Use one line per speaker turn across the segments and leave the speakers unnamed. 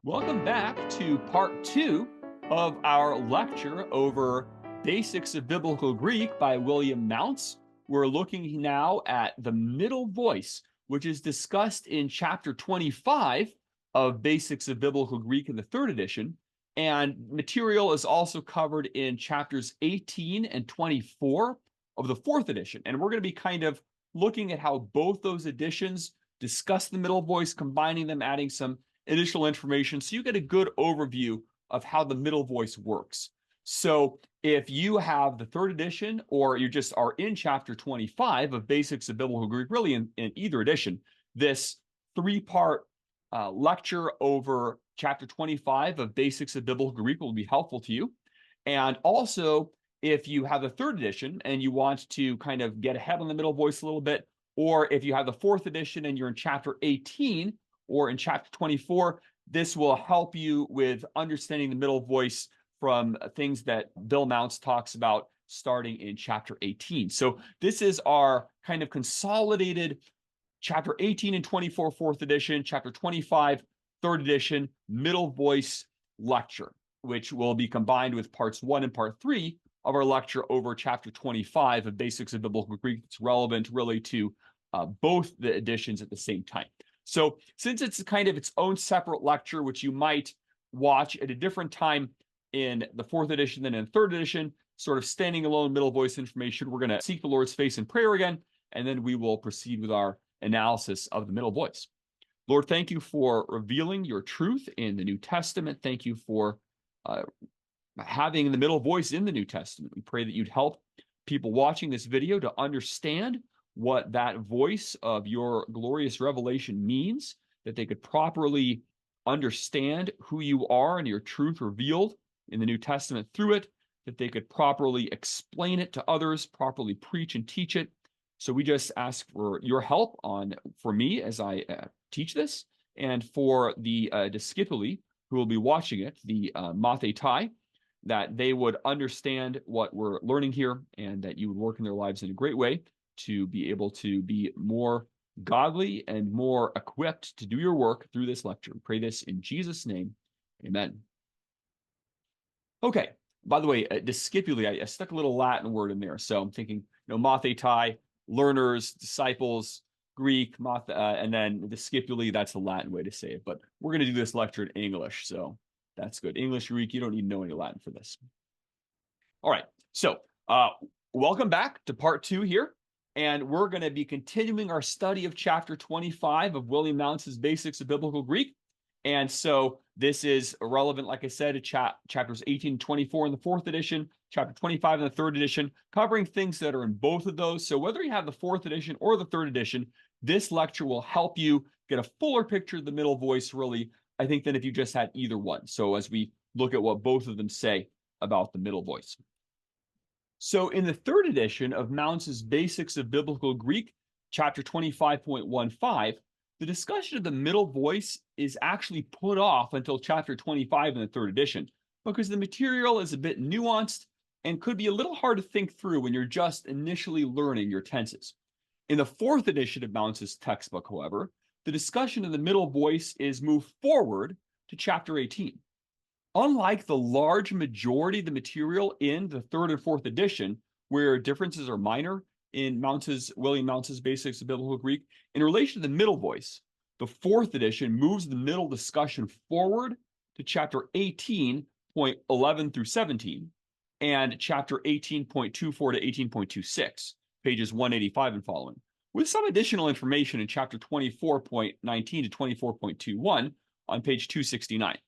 Welcome back to part 2 of our lecture over Basics of Biblical Greek by William Mounce. We're looking now at the middle voice, which is discussed in chapter 25 of Basics of Biblical Greek in the third edition. And material is also covered in chapters 18 and 24 of the fourth edition. And we're going to be kind of looking at how both those editions discuss the middle voice, combining them, adding some additional information, so you get a good overview of how the middle voice works. So if you have the third edition, or you just are in chapter 25 of Basics of Biblical Greek, really in either edition, this three-part lecture over chapter 25 of Basics of Biblical Greek will be helpful to you. And also, if you have the third edition and you want to kind of get ahead on the middle voice a little bit, or if you have the fourth edition and you're in chapter 18, or in chapter 24, this will help you with understanding the middle voice from things that Bill Mounce talks about starting in chapter 18. So this is our kind of consolidated chapter 18 and 24, fourth edition, chapter 25, third edition, middle voice lecture, which will be combined with parts 1 and part 3 of our lecture over chapter 25 of Basics of Biblical Greek. It's relevant really to both the editions at the same time. So since it's kind of its own separate lecture, which you might watch at a different time in the fourth edition than in the third edition, sort of standing alone middle voice information, we're going to seek the Lord's face in prayer again, and then we will proceed with our analysis of the middle voice. Lord, thank you for revealing your truth in the New Testament. Thank you for having the middle voice in the New Testament. We pray that you'd help people watching this video to understand what that voice of your glorious revelation means, that they could properly understand who you are and your truth revealed in the New Testament through it, that they could properly explain it to others, properly preach and teach it. So we just ask for your help for me as I teach this, and for the discipuli who will be watching it, the mathetai, that they would understand what we're learning here, and that you would work in their lives in a great way to be able to be more godly and more equipped to do your work through this lecture. We pray this in Jesus' name. Amen. Okay. By the way, discipuli, I stuck a little Latin word in there. So I'm thinking, mathetai, learners, disciples, Greek, and then discipuli, that's the Latin way to say it. But we're going to do this lecture in English, so that's good. English, Greek, you don't need to know any Latin for this. All right. So welcome back to part 2 here. And we're going to be continuing our study of chapter 25 of William Mounce's Basics of Biblical Greek. And so this is relevant, like I said, to chapters 18 and 24 in the fourth edition, chapter 25 in the third edition, covering things that are in both of those. So whether you have the fourth edition or the third edition, this lecture will help you get a fuller picture of the middle voice, really, I think, than if you just had either one. So as we look at what both of them say about the middle voice. So in the third edition of Mounce's Basics of Biblical Greek, chapter 25.15, the discussion of the middle voice is actually put off until chapter 25 in the third edition, because the material is a bit nuanced and could be a little hard to think through when you're just initially learning your tenses. In the fourth edition of Mounce's textbook, however, the discussion of the middle voice is moved forward to chapter 18. Unlike the large majority of the material in the third and fourth edition, where differences are minor in William Mounce's Basics of Biblical Greek, in relation to the middle voice, the fourth edition moves the middle discussion forward to chapter 18.11 through 17, and chapter 18.24 to 18.26, pages 185 and following, with some additional information in chapter 24.19 to 24.21 on page 269.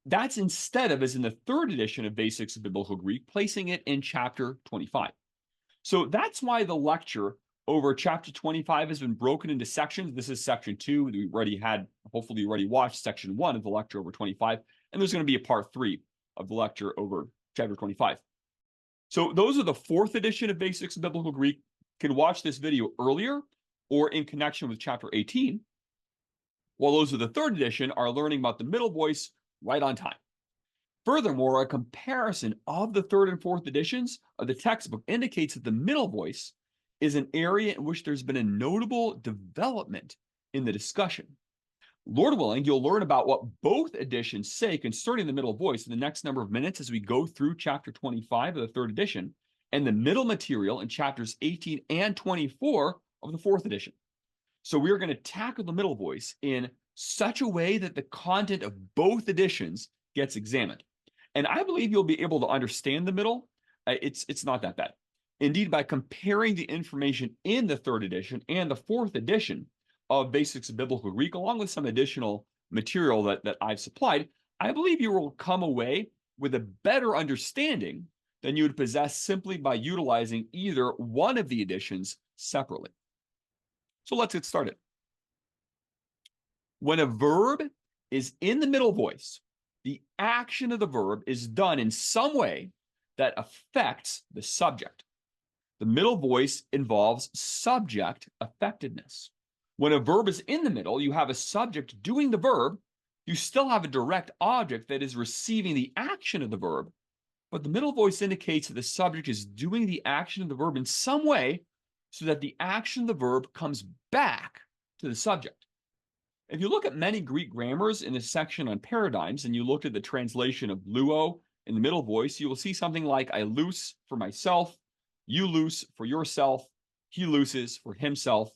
That's instead of, as in the third edition of Basics of Biblical Greek, placing it in chapter 25. So that's why the lecture over chapter 25 has been broken into sections. This is section 2. We already had, hopefully you already watched section 1 of the lecture over 25. And there's going to be a part 3 of the lecture over chapter 25. So those are the fourth edition of Basics of Biblical Greek. You can watch this video earlier or in connection with chapter 18. While those of the third edition are learning about the middle voice right on time. Furthermore, a comparison of the third and fourth editions of the textbook indicates that the middle voice is an area in which there's been a notable development in the discussion. Lord willing, you'll learn about what both editions say concerning the middle voice in the next number of minutes as we go through chapter 25 of the third edition and the middle material in chapters 18 and 24 of the fourth edition. So we're going to tackle the middle voice in such a way that the content of both editions gets examined. And I believe you'll be able to understand the middle. It's not that bad. Indeed, by comparing the information in the third edition and the fourth edition of Basics of Biblical Greek, along with some additional material that I've supplied, I believe you will come away with a better understanding than you would possess simply by utilizing either one of the editions separately. So let's get started. When a verb is in the middle voice, the action of the verb is done in some way that affects the subject. The middle voice involves subject affectedness. When a verb is in the middle, you have a subject doing the verb. You still have a direct object that is receiving the action of the verb, but the middle voice indicates that the subject is doing the action of the verb in some way so that the action of the verb comes back to the subject. If you look at many Greek grammars in the section on paradigms and you look at the translation of luo in the middle voice, you will see something like I loose for myself, you loose for yourself, he looses for himself,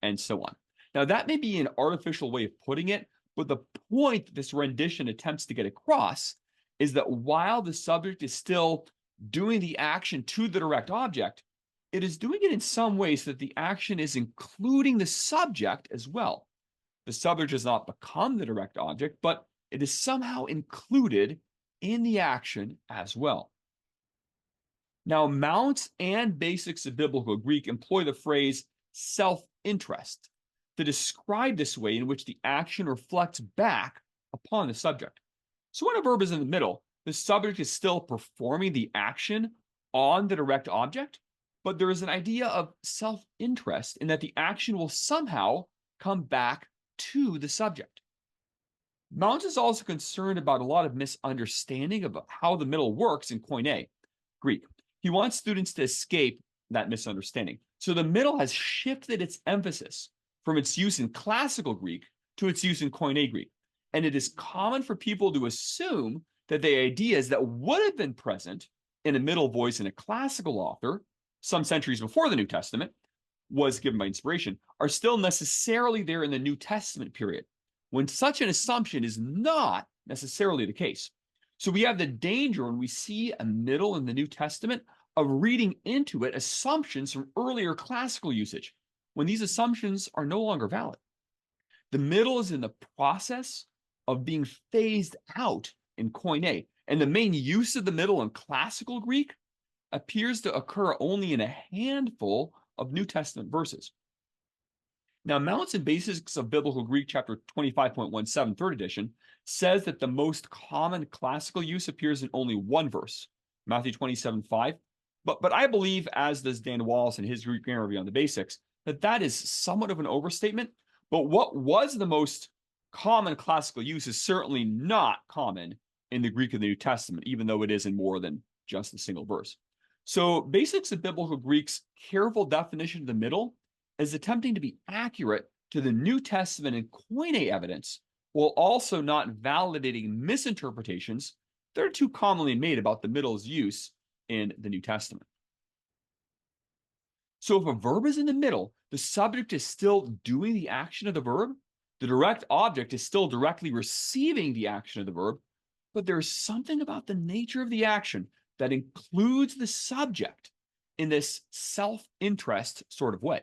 and so on. Now, that may be an artificial way of putting it, but the point that this rendition attempts to get across is that while the subject is still doing the action to the direct object, it is doing it in some way so that the action is including the subject as well. The subject does not become the direct object, but it is somehow included in the action as well. Now, Mounce and Basics of Biblical Greek employ the phrase self-interest to describe this way in which the action reflects back upon the subject. So when a verb is in the middle, the subject is still performing the action on the direct object, but there is an idea of self-interest in that the action will somehow come back to the subject. Mounce is also concerned about a lot of misunderstanding about how the middle works in Koine Greek. He wants students to escape that misunderstanding. So the middle has shifted its emphasis from its use in classical Greek to its use in Koine Greek. And it is common for people to assume that the ideas that would have been present in a middle voice in a classical author some centuries before the New Testament was given by inspiration are still necessarily there in the New Testament period, when such an assumption is not necessarily the case. So we have the danger when we see a middle in the New Testament of reading into it assumptions from earlier classical usage, when these assumptions are no longer valid. The middle is in the process of being phased out in Koine, and the main use of the middle in classical Greek appears to occur only in a handful of New Testament verses. Now, Mounce in Basics of Biblical Greek, chapter 25.17, third edition, says that the most common classical use appears in only one verse, Matthew 27:5. But I believe, as does Dan Wallace in his Greek grammar beyond the basics, that is somewhat of an overstatement. But what was the most common classical use is certainly not common in the Greek of the New Testament, even though it is in more than just a single verse. So Basics of Biblical Greek's careful definition of the middle is attempting to be accurate to the New Testament and Koine evidence, while also not validating misinterpretations that are too commonly made about the middle's use in the New Testament. So if a verb is in the middle, the subject is still doing the action of the verb, the direct object is still directly receiving the action of the verb, but there's something about the nature of the action that includes the subject in this self-interest sort of way.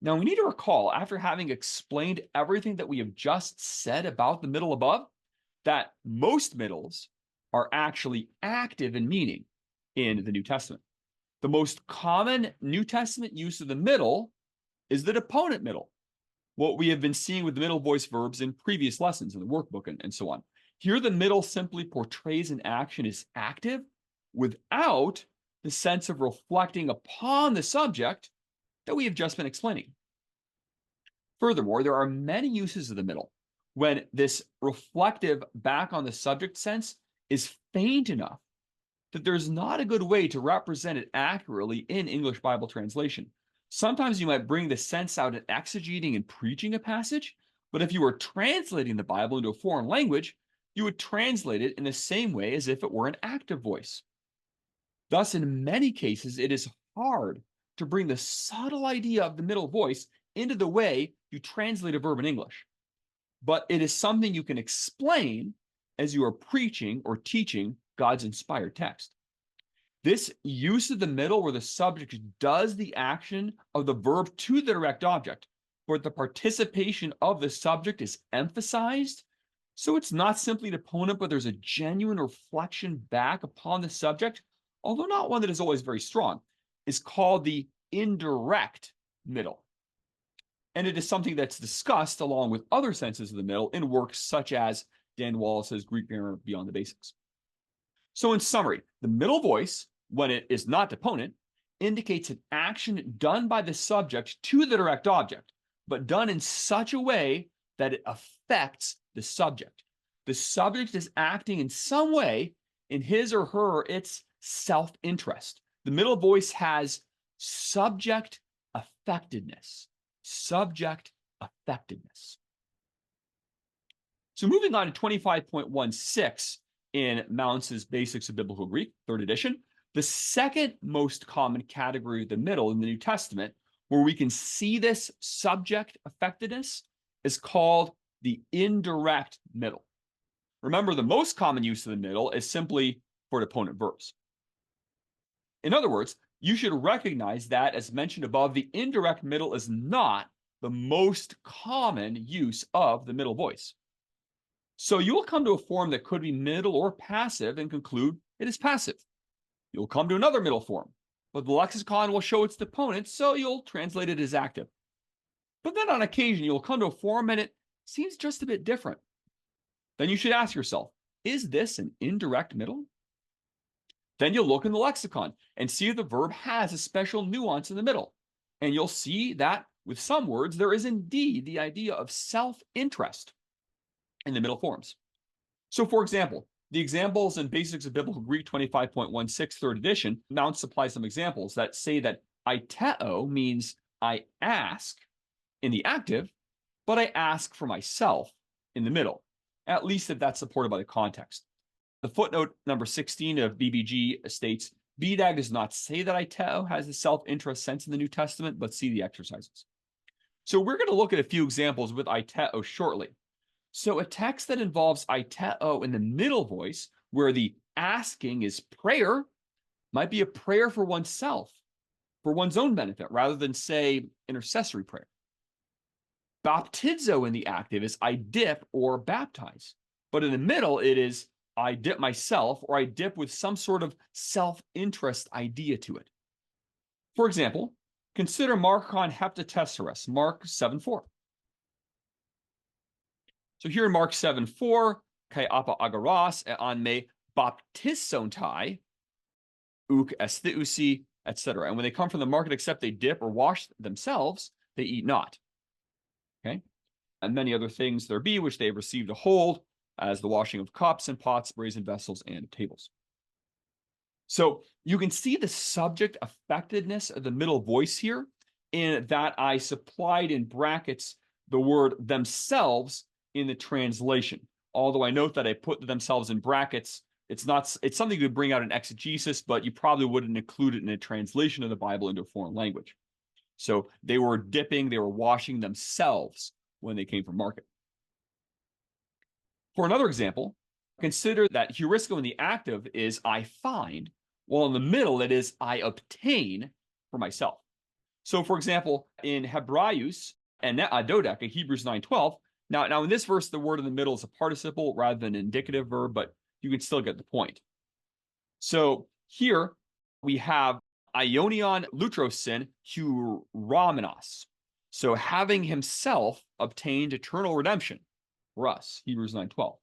Now, we need to recall, after having explained everything that we have just said about the middle above, that most middles are actually active in meaning in the New Testament. The most common New Testament use of the middle is the deponent middle, what we have been seeing with the middle voice verbs in previous lessons in the workbook and so on. Here, the middle simply portrays an action as active without the sense of reflecting upon the subject that we have just been explaining. Furthermore, there are many uses of the middle when this reflective back on the subject sense is faint enough that there's not a good way to represent it accurately in English Bible translation. Sometimes you might bring the sense out in exegeting and preaching a passage, But if you were translating the Bible into a foreign language, you would translate it in the same way as if it were an active voice. Thus, in many cases, it is hard to bring the subtle idea of the middle voice into the way you translate a verb in English. But it is something you can explain as you are preaching or teaching God's inspired text. This use of the middle where the subject does the action of the verb to the direct object, where the participation of the subject is emphasized, so it's not simply an opponent, but there's a genuine reflection back upon the subject, although not one that is always very strong, is called the indirect middle. And it is something that's discussed along with other senses of the middle in works such as Dan Wallace's Greek Grammar Beyond the Basics. So in summary, the middle voice, when it is not deponent, indicates an action done by the subject to the direct object, but done in such a way that it affects the subject. The subject is acting in some way in his or her or its self-interest. The middle voice has subject affectedness. Subject affectedness. So moving on to 25.16 in Mounce's Basics of Biblical Greek, 3rd edition, the second most common category of the middle in the New Testament, where we can see this subject affectedness, is called the indirect middle. Remember, the most common use of the middle is simply for deponent verbs. In other words, you should recognize that, as mentioned above, the indirect middle is not the most common use of the middle voice. So you will come to a form that could be middle or passive and conclude it is passive. You'll come to another middle form, but the lexicon will show its deponent, so you'll translate it as active. But then on occasion, you'll come to a form and it seems just a bit different. Then you should ask yourself, is this an indirect middle? Then you'll look in the lexicon and see if the verb has a special nuance in the middle. And you'll see that with some words, there is indeed the idea of self-interest in the middle forms. So for example, the examples in Basics of Biblical Greek 25.16, 3rd edition, Mounce supplies some examples that say that aiteo means I ask in the active, but I ask for myself in the middle, at least if that's supported by the context. The footnote number 16 of BBG states, BDAG does not say that aiteo has a self-interest sense in the New Testament, but see the exercises. So we're going to look at a few examples with aiteo shortly. So a text that involves aiteo in the middle voice, where the asking is prayer, might be a prayer for oneself, for one's own benefit, rather than, say, intercessory prayer. Baptizo in the active is I dip or baptize, but in the middle it is I dip myself, or I dip with some sort of self-interest idea to it. For example, consider Markon heptatesseros, Mark 7:4. So here in Mark 7:4, kai apa agaros an me baptisontai, uk estheusi, etc. And when they come from the market, except they dip or wash themselves, they eat not. Okay? And many other things there be, which they have received a hold, as the washing of cups and pots, brazen vessels, and tables. So you can see the subject affectedness of the middle voice here, in that I supplied in brackets the word themselves in the translation. Although I note that I put themselves in brackets, it's something you could bring out in exegesis, but you probably wouldn't include it in a translation of the Bible into a foreign language. So they were dipping, they were washing themselves when they came from market. For another example, consider that heurisco in the active is I find, while in the middle it is I obtain for myself. So for example, in Hebraeus and Dodeka, Hebrews 9:12, now in this verse, the word in the middle is a participle rather than an indicative verb, but you can still get the point. So here we have Ionion lutrosin huramenos. So having himself obtained eternal redemption for us, Hebrews 9:12.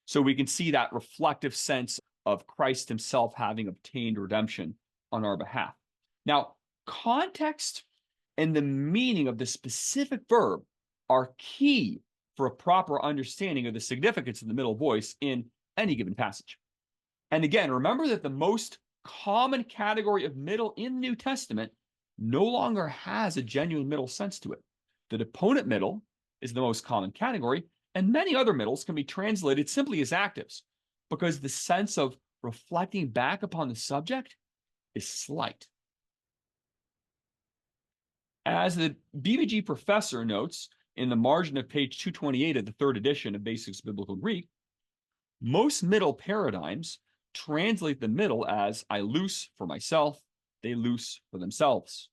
So we can see that reflective sense of Christ himself having obtained redemption on our behalf. Now, context and the meaning of the specific verb are key for a proper understanding of the significance of the middle voice in any given passage. And again, remember that the most common category of middle in the New Testament no longer has a genuine middle sense to it. The deponent middle is the most common category, and many other middles can be translated simply as actives because the sense of reflecting back upon the subject is slight. As the BBG professor notes in the margin of page 228 of the third edition of Basics of Biblical Greek, most middle paradigms translate the middle as I loose for myself, they loose for themselves.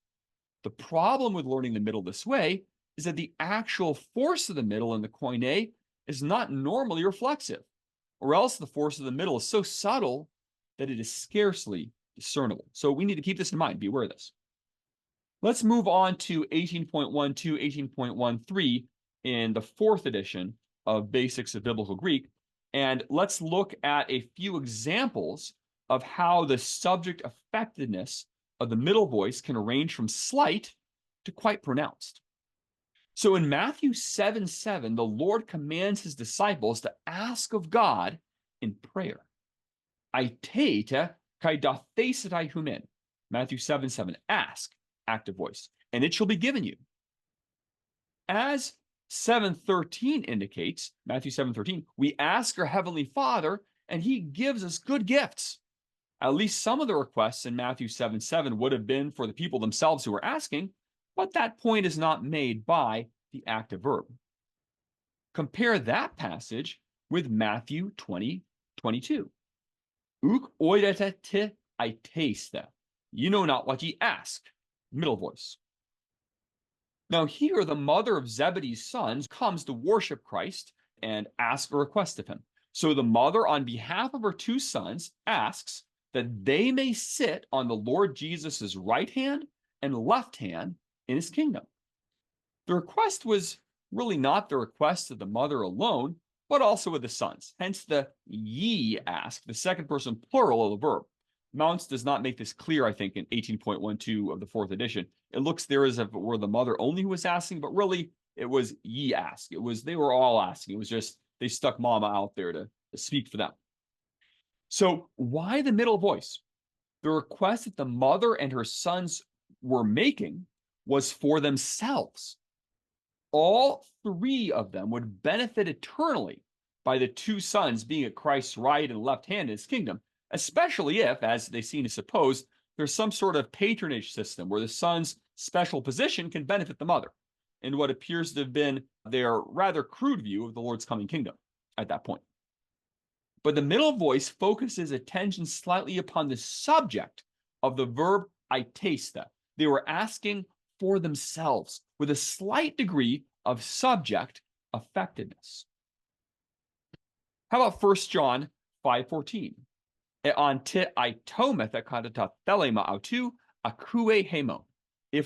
The problem with learning the middle this way is that the actual force of the middle in the Koine is not normally reflexive, or else the force of the middle is so subtle that it is scarcely discernible. So we need to keep this in mind, be aware of this. Let's move on to 18.12, 18.13 in the fourth edition of Basics of Biblical Greek, and let's look at a few examples of how the subject effectiveness of the middle voice can range from slight to quite pronounced. So in Matthew 7:7, the Lord commands his disciples to ask of God in prayer. Aiteita kai dathesetai humin. Matthew 7:7, ask, active voice, and it shall be given you. As 7:13 indicates, Matthew 7:13, we ask our Heavenly Father, and he gives us good gifts. At least some of the requests in Matthew 7:7 would have been for the people themselves who were asking, but that point is not made by the active verb. Compare that passage with Matthew 20:22. Uk oidete te aitesta. You know not what ye ask. Middle voice. Now here, the mother of Zebedee's sons comes to worship Christ and ask a request of him. So the mother, on behalf of her two sons, asks that they may sit on the Lord Jesus' right hand and left hand in his kingdom. The request was really not the request of the mother alone, but also of the sons. Hence the ye ask, the second person plural of the verb. Mounce does not make this clear, I think, in 18.12 of the fourth edition. It looks there as if it were the mother only who was asking, but really it was ye ask. It was, they were all asking. It was just, they stuck mama out there to speak for them. So why the middle voice? The request that the mother and her sons were making was for themselves. All three of them would benefit eternally by the two sons being at Christ's right and left hand in his kingdom, especially if, as they seem to suppose, there's some sort of patronage system where the son's special position can benefit the mother, in what appears to have been their rather crude view of the Lord's coming kingdom at that point. But the middle voice focuses attention slightly upon the subject of the verb aitesta. They were asking for themselves with a slight degree of subject effectiveness. How about 1 John 5:14? If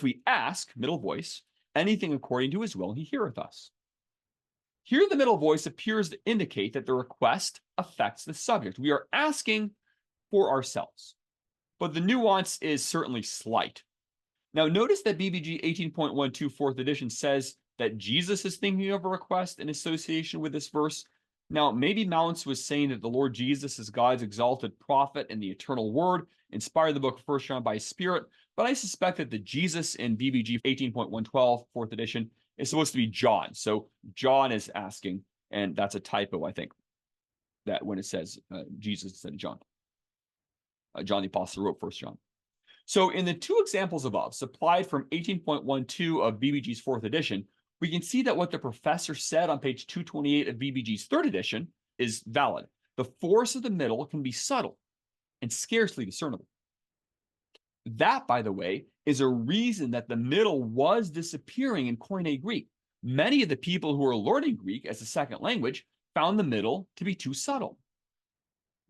we ask, middle voice, anything according to his will, he heareth us. Here the middle voice appears to indicate that the request affects the subject. We are asking for ourselves, but the nuance is certainly slight. Now notice that BBG 18.12 fourth edition says that Jesus is thinking of a request in association with this verse. Now, maybe Mounce was saying that the Lord Jesus is God's exalted prophet and the eternal word, inspired the book of 1 John by his spirit, but I suspect that the Jesus in BBG 18.112 fourth edition is supposed to be John. So John is asking, and that's a typo, I think, that when it says Jesus instead of John. John the Apostle wrote 1 John. So in the two examples above, supplied from 18.12 of BBG's fourth edition, we can see that what the professor said on page 228 of BBG's third edition is valid. The force of the middle can be subtle and scarcely discernible. That, by the way, is a reason that the middle was disappearing in Koine Greek. Many of the people who were learning Greek as a second language found the middle to be too subtle.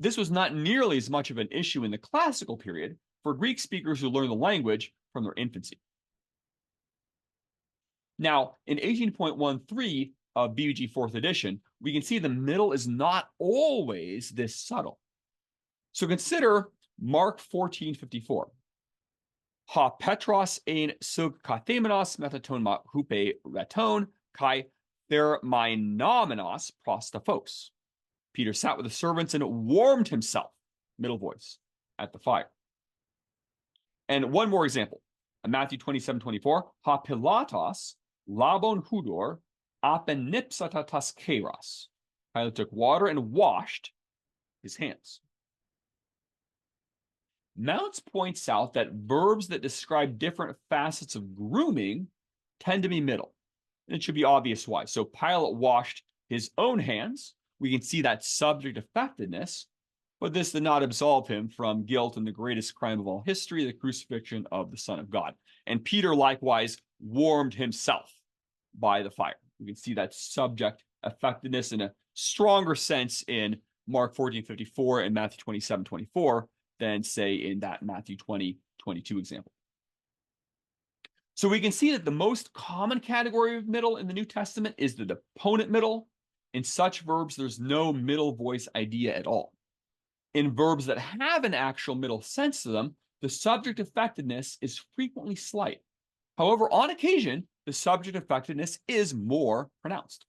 This was not nearly as much of an issue in the classical period for Greek speakers who learned the language from their infancy. Now, in 18.13 of BBG 4th edition, we can see the middle is not always this subtle. So consider Mark 14:54. Ha Petros ein sug kathemenos metaton ma hupe reton kai thermainomenos prostaphos. Peter sat with the servants and warmed himself, middle voice, at the fire. And one more example. Matthew 27:24. Ha Pilatos labon hudor apenipsata keras. Pilate took water and washed his hands. Mounce points out that verbs that describe different facets of grooming tend to be middle. And it should be obvious why. So Pilate washed his own hands. We can see that subject effectiveness, but this did not absolve him from guilt in the greatest crime of all history, the crucifixion of the Son of God. And Peter likewise warmed himself by the fire. We can see that subject effectiveness in a stronger sense in Mark 14:54 and Matthew 27:24 than, say, in that Matthew 20:22 example. So we can see that the most common category of middle in the New Testament is the deponent middle. In such verbs, there's no middle voice idea at all. In verbs that have an actual middle sense to them, the subject effectiveness is frequently slight. However, on occasion, the subject effectiveness is more pronounced.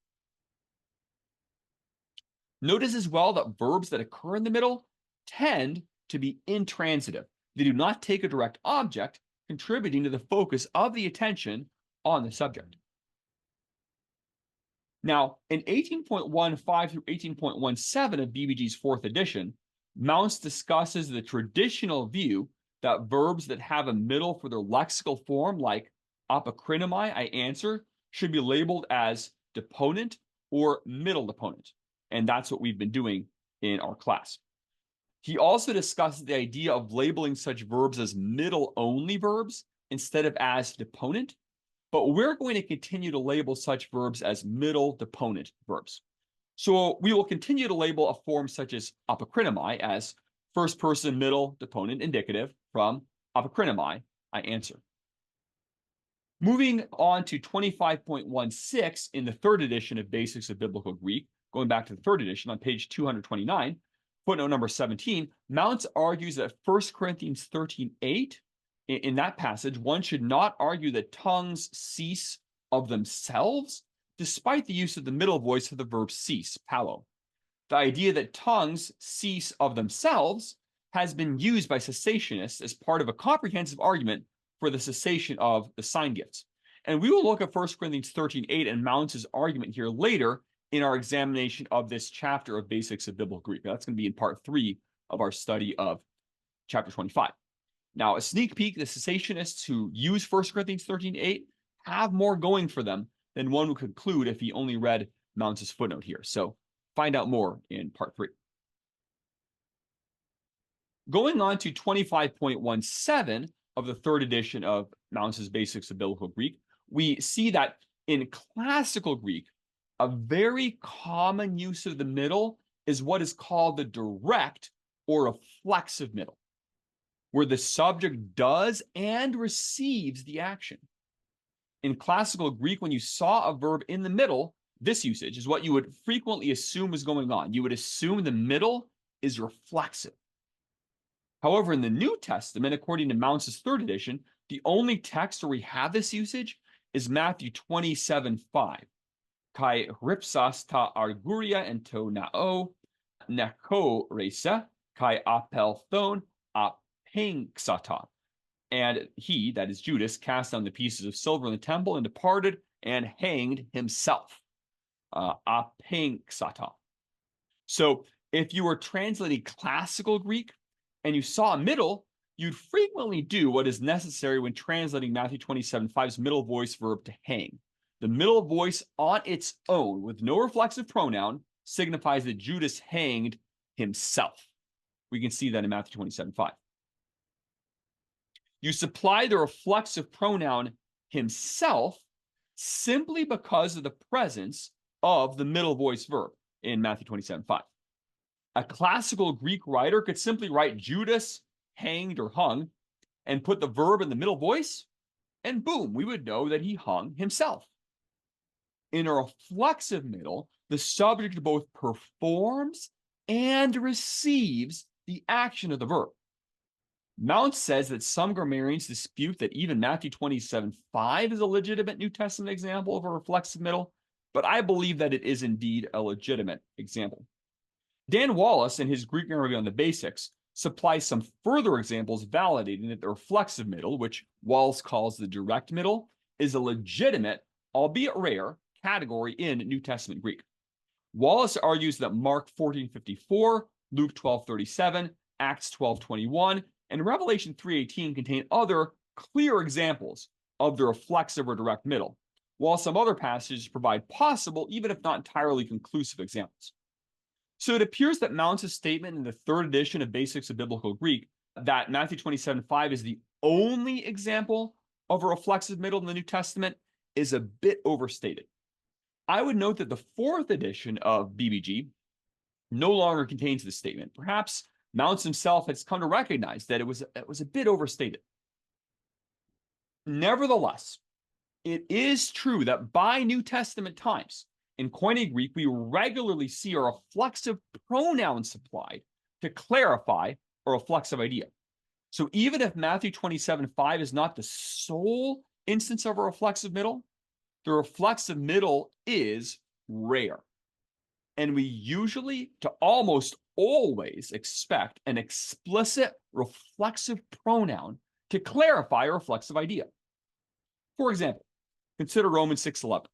Notice as well that verbs that occur in the middle tend to be intransitive. They do not take a direct object, contributing to the focus of the attention on the subject. Now, in 18.15 through 18.17 of BBG's 4th edition, Mounce discusses the traditional view that verbs that have a middle for their lexical form, like apokrinomai, I answer, should be labeled as deponent or middle deponent. And that's what we've been doing in our class. He also discusses the idea of labeling such verbs as middle-only verbs instead of as deponent, but we're going to continue to label such verbs as middle deponent verbs. So we will continue to label a form such as apokrinomai as first person middle deponent indicative from apokrinomai, I answer. Moving on to 25.16 in the 3rd edition of Basics of Biblical Greek, going back to the 3rd edition on page 229, footnote number 17, Mounce argues that 1 Corinthians 13:8, in that passage, one should not argue that tongues cease of themselves, despite the use of the middle voice of the verb cease, palo. The idea that tongues cease of themselves has been used by cessationists as part of a comprehensive argument for the cessation of the sign gifts. And we will look at 1 Corinthians 13:8 and Mounce's argument here later in our examination of this chapter of Basics of Biblical Greek. That's going to be in part 3 of our study of chapter 25. Now, a sneak peek, the cessationists who use 1 Corinthians 13:8 have more going for them than one would conclude if he only read Mounce's footnote here. So find out more in part 3. Going on to 25.17 of the 3rd edition of Mounce's Basics of Biblical Greek, we see that in classical Greek, a very common use of the middle is what is called the direct or reflexive middle, where the subject does and receives the action. In classical Greek, when you saw a verb in the middle, this usage is what you would frequently assume is going on. You would assume the middle is reflexive. However, in the New Testament, according to Mounce's 3rd edition, the only text where we have this usage is Matthew 27:5. Kai ripsas ta arguria and to nao, neko resa, kai apelthon apinksata. And he, that is Judas, cast down the pieces of silver in the temple and departed and hanged himself. Apinksata. So if you were translating classical Greek and you saw a middle, you'd frequently do what is necessary when translating Matthew 27:5's middle voice verb to hang. The middle voice on its own, with no reflexive pronoun, signifies that Judas hanged himself. We can see that in Matthew 27:5. You supply the reflexive pronoun himself simply because of the presence of the middle voice verb in Matthew 27:5. A classical Greek writer could simply write Judas hanged or hung and put the verb in the middle voice, and boom, we would know that he hung himself. In a reflexive middle, the subject both performs and receives the action of the verb. Mounce says that some grammarians dispute that even Matthew 27:5 is a legitimate New Testament example of a reflexive middle, but I believe that it is indeed a legitimate example. Dan Wallace, in his Greek Grammar Review on the Basics, supplies some further examples validating that the reflexive middle, which Wallace calls the direct middle, is a legitimate, albeit rare, category in New Testament Greek. Wallace argues that Mark 14:54, Luke 12:37, Acts 12:21, and Revelation 3:18 contain other clear examples of the reflexive or direct middle, while some other passages provide possible, even if not entirely conclusive examples. So it appears that Mounce's statement in the third edition of Basics of Biblical Greek that Matthew 27:5 is the only example of a reflexive middle in the New Testament is a bit overstated. I would note that the fourth edition of BBG no longer contains this statement. Perhaps Mounce himself has come to recognize that it was a bit overstated. Nevertheless, it is true that by New Testament times, in Koine Greek, we regularly see a reflexive pronoun supplied to clarify a reflexive idea. So even if Matthew 27:5 is not the sole instance of a reflexive middle, the reflexive middle is rare. And we usually, to almost always, expect an explicit reflexive pronoun to clarify a reflexive idea. For example, consider Romans 6:11.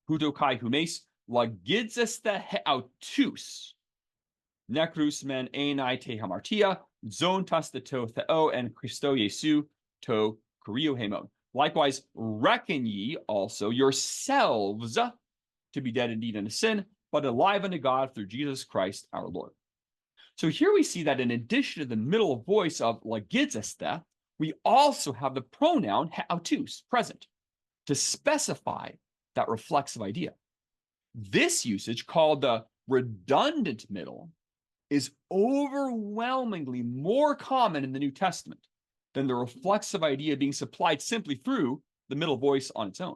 Huto kai humes lagidzeste heautus nekrus men enai te hamartia zon tastato theo and Christo Jesu to kurio hemon. Likewise, reckon ye also yourselves to be dead indeed unto sin, but alive unto God through Jesus Christ our Lord. So here we see that in addition to the middle voice of lagidzeste, we also have the pronoun heautus present to specify that reflexive idea. This usage, called the redundant middle, is overwhelmingly more common in the New Testament than the reflexive idea being supplied simply through the middle voice on its own.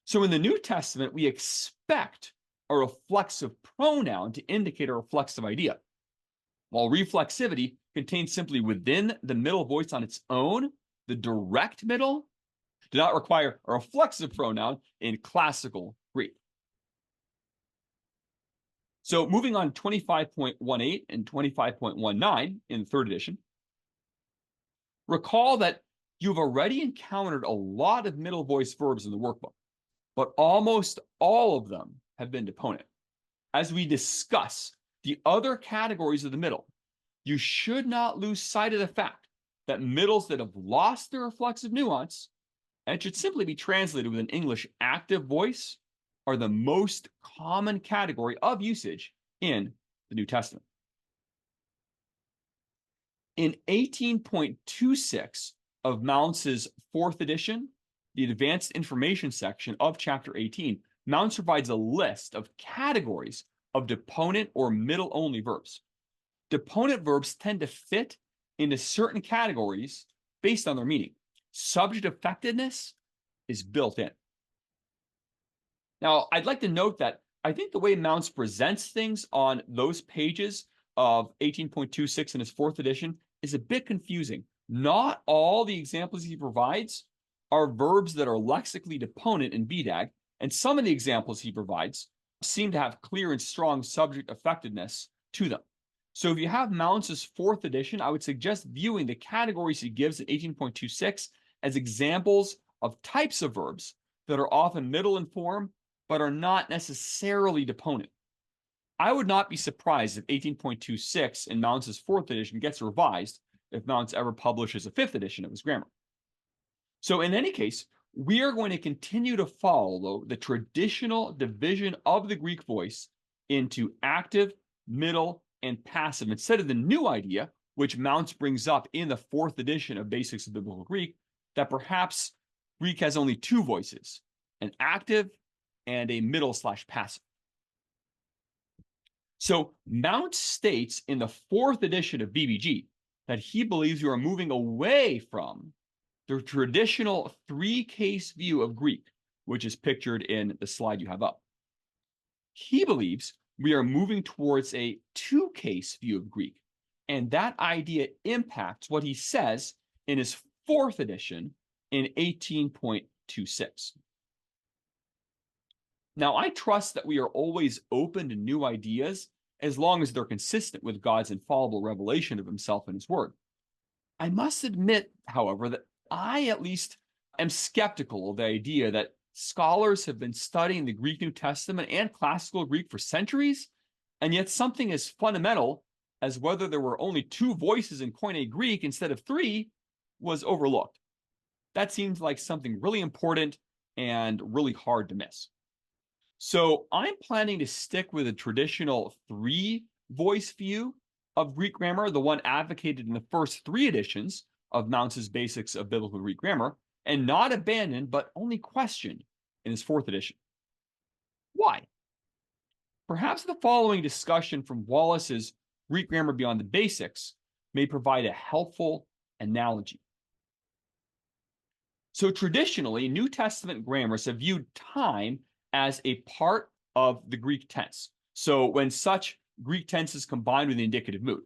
So in the New Testament, we expect a reflexive pronoun to indicate a reflexive idea, while reflexivity contains simply within the middle voice on its own, the direct middle do not require a reflexive pronoun in classical Greek. So moving on 25.18 and 25.19 in the third edition, recall that you've already encountered a lot of middle voice verbs in the workbook, but almost all of them have been deponent. As we discuss the other categories of the middle, you should not lose sight of the fact that middles that have lost their reflexive nuance and should simply be translated with an English active voice are the most common category of usage in the New Testament. In 18.26 of Mounce's fourth edition, the advanced information section of chapter 18, Mounce provides a list of categories of deponent or middle-only verbs. Deponent verbs tend to fit into certain categories based on their meaning. Subject effectiveness is built in. Now, I'd like to note that I think the way Mounce presents things on those pages of 18.26 in his fourth edition is a bit confusing. Not all the examples he provides are verbs that are lexically deponent in BDAG, and some of the examples he provides seem to have clear and strong subject effectiveness to them. So if you have Mounce's fourth edition, I would suggest viewing the categories he gives in 18.26 as examples of types of verbs that are often middle in form, but are not necessarily deponent. I would not be surprised if 18.26 in Mounce's fourth edition gets revised if Mounce ever publishes a fifth edition of his grammar. So in any case, we are going to continue to follow the traditional division of the Greek voice into active, middle, and passive, instead of the new idea, which Mounce brings up in the fourth edition of Basics of Biblical Greek, that perhaps Greek has only two voices, an active and a middle/passive. So Mounce states in the fourth edition of BBG that he believes you are moving away from the traditional three-case view of Greek, which is pictured in the slide you have up. He believes we are moving towards a two-case view of Greek, and that idea impacts what he says in his fourth edition in 18.26. Now, I trust that we are always open to new ideas as long as they're consistent with God's infallible revelation of himself and his word. I must admit, however, that I at least am skeptical of the idea that scholars have been studying the Greek New Testament and classical Greek for centuries, and yet something as fundamental as whether there were only two voices in Koine Greek instead of three was overlooked. That seems like something really important and really hard to miss. So I'm planning to stick with a traditional three-voice view of Greek grammar, the one advocated in the first three editions of Mounce's Basics of Biblical Greek Grammar, and not abandon, but only questioned in his fourth edition. Why? Perhaps the following discussion from Wallace's Greek Grammar Beyond the Basics may provide a helpful analogy. So traditionally, New Testament grammars have viewed time as a part of the Greek tense. So when such Greek tense is combined with the indicative mood.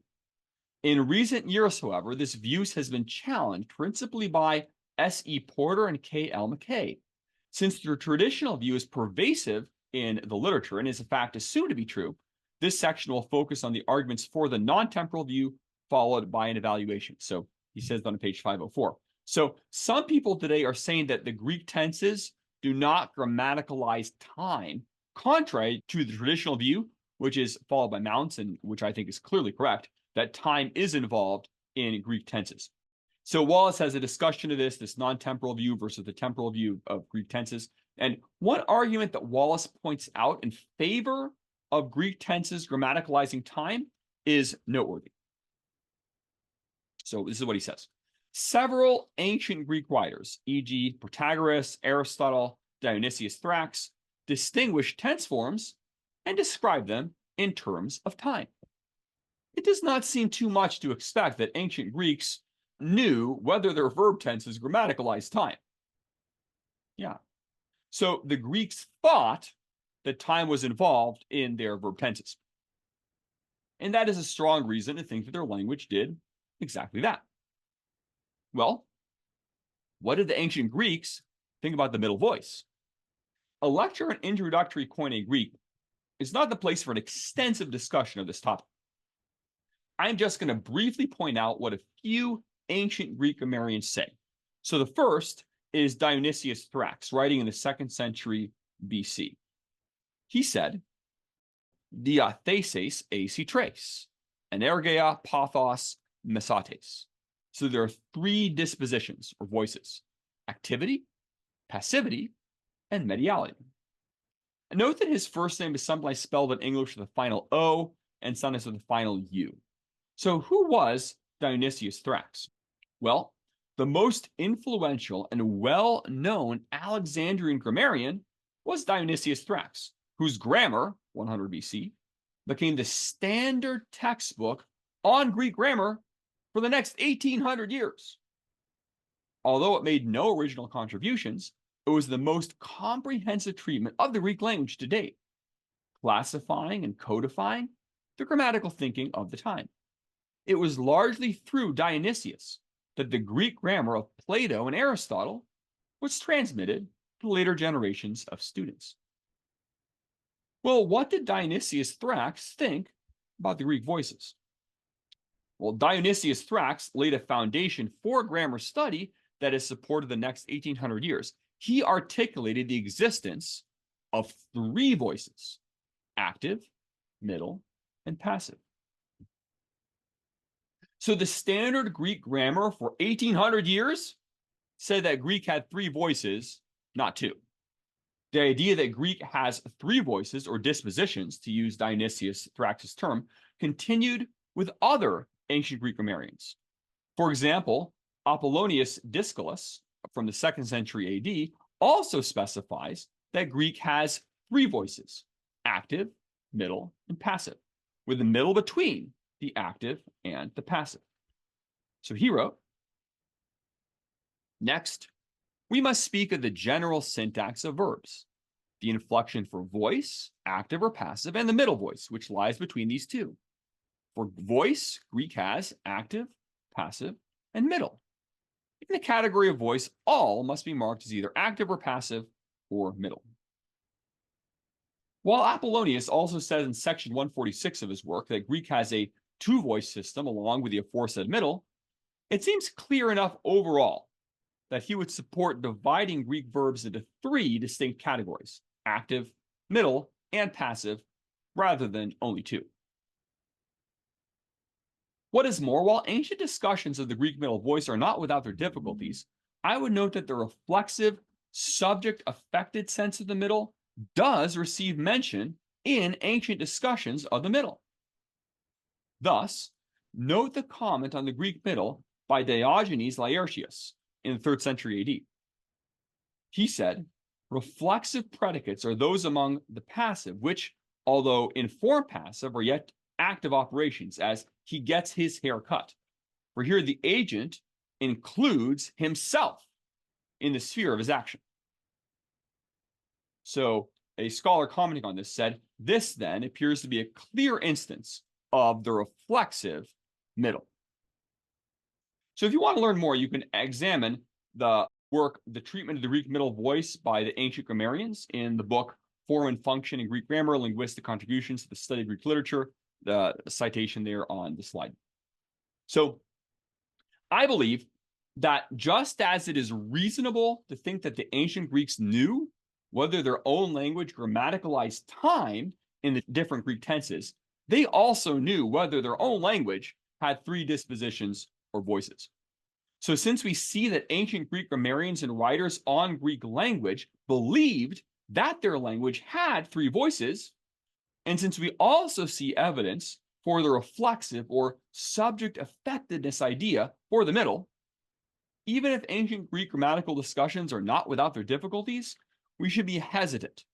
In recent years, however, this view has been challenged principally by S.E. Porter and K.L. McKay. Since the traditional view is pervasive in the literature and is in fact assumed to be true, this section will focus on the arguments for the non-temporal view, followed by an evaluation. So he says on page 504. So some people today are saying that the Greek tenses do not grammaticalize time, contrary to the traditional view, which is followed by Mounce, and which I think is clearly correct, that time is involved in Greek tenses. So Wallace has a discussion of this non-temporal view versus the temporal view of Greek tenses. And one argument that Wallace points out in favor of Greek tenses grammaticalizing time is noteworthy. So this is what he says. Several ancient Greek writers, e.g. Protagoras, Aristotle, Dionysius Thrax, distinguish tense forms and describe them in terms of time. It does not seem too much to expect that ancient Greeks knew whether their verb tenses grammaticalized time. Yeah. So the Greeks thought that time was involved in their verb tenses. And that is a strong reason to think that their language did exactly that. Well, what did the ancient Greeks think about the middle voice? A lecture on introductory Koine Greek is not the place for an extensive discussion of this topic. I'm just going to briefly point out what a few ancient Greek grammarians say. So the first is Dionysius Thrax, writing in the 2nd century BC. He said, diatheses eisi tres, energeia, pathos, mesates. So there are three dispositions or voices: activity, passivity, and mediality. Note that his first name is sometimes spelled in English with the final O and sometimes with the final U. So who was Dionysius Thrax? Well, the most influential and well-known Alexandrian grammarian was Dionysius Thrax, whose grammar, 100 BC, became the standard textbook on Greek grammar for the next 1800 years. Although it made no original contributions, it was the most comprehensive treatment of the Greek language to date, classifying and codifying the grammatical thinking of the time. It was largely through Dionysius that the Greek grammar of Plato and Aristotle was transmitted to later generations of students. Well, what did Dionysius Thrax think about the Greek voices? Well, Dionysius Thrax laid a foundation for grammar study that has supported the next 1800 years. He articulated the existence of three voices: active, middle, and passive. So the standard Greek grammar for 1800 years said that Greek had three voices, not two. The idea that Greek has three voices, or dispositions, to use Dionysius Thrax's term, continued with other ancient Greek grammarians. For example, Apollonius Discalus from the 2nd century AD also specifies that Greek has three voices: active, middle, and passive, with the middle between the active and the passive. So he wrote, next, we must speak of the general syntax of verbs, the inflection for voice, active or passive, and the middle voice, which lies between these two. For voice, Greek has active, passive, and middle. In the category of voice, all must be marked as either active or passive or middle. While Apollonius also says in section 146 of his work that Greek has a two-voice system along with the aforesaid middle, it seems clear enough overall that he would support dividing Greek verbs into three distinct categories: active, middle, and passive, rather than only two. What is more, while ancient discussions of the Greek middle voice are not without their difficulties, I would note that the reflexive, subject-affected sense of the middle does receive mention in ancient discussions of the middle. Thus, note the comment on the Greek middle by Diogenes Laertius in the 3rd century AD. He said, reflexive predicates are those among the passive, which, although in form passive, are yet active operations, as he gets his hair cut. For here the agent includes himself in the sphere of his action. So a scholar commenting on this said, this then appears to be a clear instance of the reflexive middle. So if you want to learn more, you can examine the work, The Treatment of the Greek Middle Voice by the Ancient Grammarians in the book Form and Function in Greek Grammar, Linguistic Contributions to the Study of Greek Literature, the citation there on the slide. So I believe that just as it is reasonable to think that the ancient Greeks knew whether their own language grammaticalized time in the different Greek tenses, they also knew whether their own language had three dispositions or voices. So since we see that ancient Greek grammarians and writers on Greek language believed that their language had three voices, and since we also see evidence for the reflexive or subject-affectedness idea for the middle, even if ancient Greek grammatical discussions are not without their difficulties, we should be hesitant